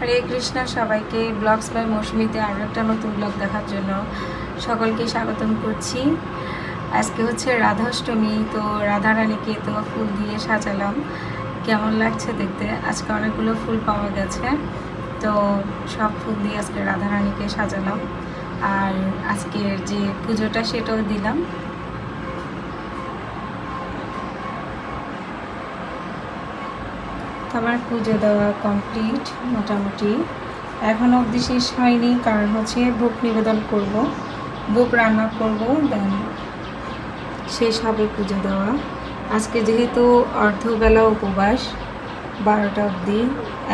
হরে কৃষ্ণ। সবাইকে blogs by মৌসুমীতে আরও একটা নতুন ব্লগ দেখার জন্য সকলকে স্বাগতম করছি। আজকে হচ্ছে রাধাষ্টমী, তো রাধারানীকে তো ফুল দিয়ে সাজালাম। কেমন লাগছে দেখতে? আজকে অনেকগুলো ফুল পাওয়া গেছে, তো সব ফুল দিয়ে আজকে রাধারানীকে সাজালাম। আর আজকের যে পুজোটা সেটাও দিলাম। আমার পুজো দেওয়া কমপ্লিট মোটামুটি, এখনও অবধি শেষ হয়নি, কারণ হচ্ছে ভোগ নিবেদন করব, ভোগ রান্না করব, দেন শেষ হবে পুজো দেওয়া। আজকে যেহেতু অর্ধবেলা উপবাস, 12টা অবধি,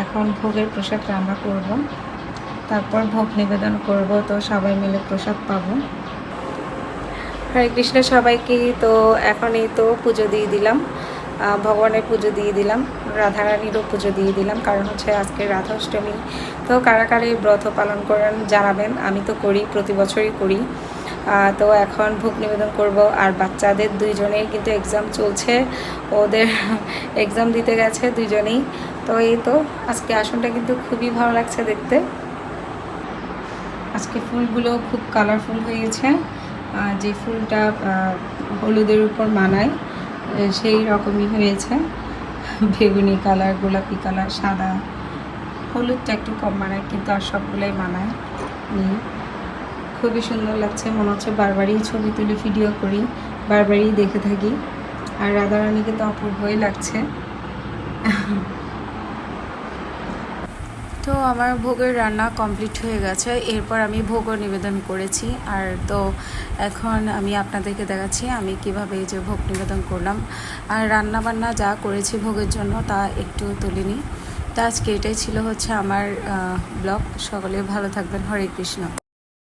এখন ভোগের প্রসাদ রান্না করব, তারপর ভোগ নিবেদন করব, তো সবাই মিলে প্রসাদ পাবো। হরে কৃষ্ণ সবাইকে। তো এখনই তো পুজো দিয়ে দিলাম, ভগবানের পুজো দিয়ে দিলাম, রাধারানীরও পুজো দিয়ে দিলাম, কারণ হচ্ছে আজকে রাধাষ্টমী। তো কারা কারা ব্রত পালন করেন জানাবেন, আমি তো করি, প্রতি বছরই করি। তো এখন ভোগ নিবেদন করব। আর বাচ্চাদের দুইজনেই কিন্তু এক্সাম চলছে, ওদের এক্সাম দিতে গেছে দুইজনেই। তো এই তো আজকে আসনটা কিন্তু খুবই ভালো লাগছে দেখতে। আজকে ফুলগুলো খুব কালারফুল হয়েছে, যে ফুলটা হলুদের উপর মানায় সেই রকমই হয়েছে, বেগুনি কালার, গোলাপি কালার, সাদা, হলুদটা একটু কম মানায়, কিন্তু আর সবগুলোই মানায়। খুবই সুন্দর লাগছে, মনে হচ্ছে বারবারই ছবি তুলে ভিডিও করি, বারবারই দেখে থাকি। আর রাধারানীকে তো অপূর্বই লাগছে। তো আমার ভোগের রান্না কমপ্লিট হয়ে গেছে, এরপর আমি ভোগও নিবেদন করেছি। আর তো এখন আমি আপনাদেরকে দেখাচ্ছি আমি কিভাবে এই যে ভোগ নিবেদন করলাম, আর রান্না বান্না যা করেছি ভোগের জন্য তা একটু তুলিনি। তো আজকে এটাই ছিল হচ্ছে আমার ব্লগ। সকলে ভালো থাকবেন। হরে কৃষ্ণ।